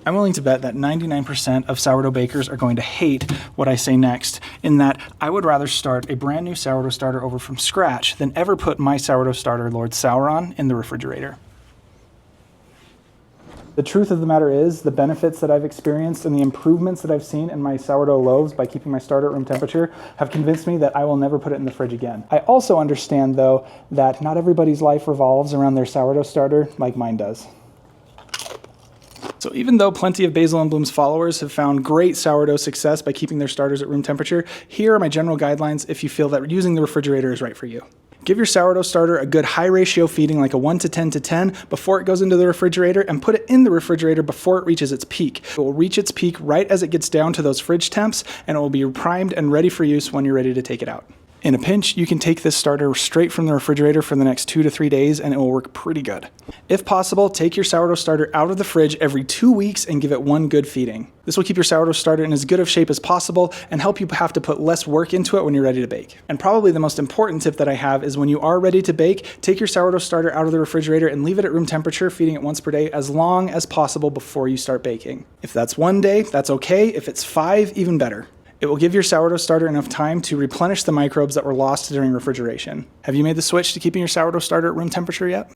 I'm willing to bet that 99% of sourdough bakers are going to hate what I say next, in that I would rather start a brand new sourdough starter over from scratch than ever put my sourdough starter, Lord Sauron, in the refrigerator. The truth of the matter is, the benefits that I've experienced and the improvements that I've seen in my sourdough loaves by keeping my starter at room temperature have convinced me that I will never put it in the fridge again. I also understand, though, that not everybody's life revolves around their sourdough starter like mine does. So even though plenty of Basil and Bloom's followers have found great sourdough success by keeping their starters at room temperature, here are my general guidelines if you feel that using the refrigerator is right for you. Give your sourdough starter a good high ratio feeding, like a 1 to 10 to 10, before it goes into the refrigerator, and put it in the refrigerator before it reaches its peak. It will reach its peak right as it gets down to those fridge temps, and it will be primed and ready for use when you're ready to take it out. In a pinch, you can take this starter straight from the refrigerator for the next 2 to 3 days and it will work pretty good. If possible, take your sourdough starter out of the fridge every 2 weeks and give it one good feeding. This will keep your sourdough starter in as good of shape as possible and help you have to put less work into it when you're ready to bake. And probably the most important tip that I have is when you are ready to bake, take your sourdough starter out of the refrigerator and leave it at room temperature, feeding it once per day as long as possible before you start baking. If that's 1 day, that's okay. If it's 5, even better. It will give your sourdough starter enough time to replenish the microbes that were lost during refrigeration. Have you made the switch to keeping your sourdough starter at room temperature yet?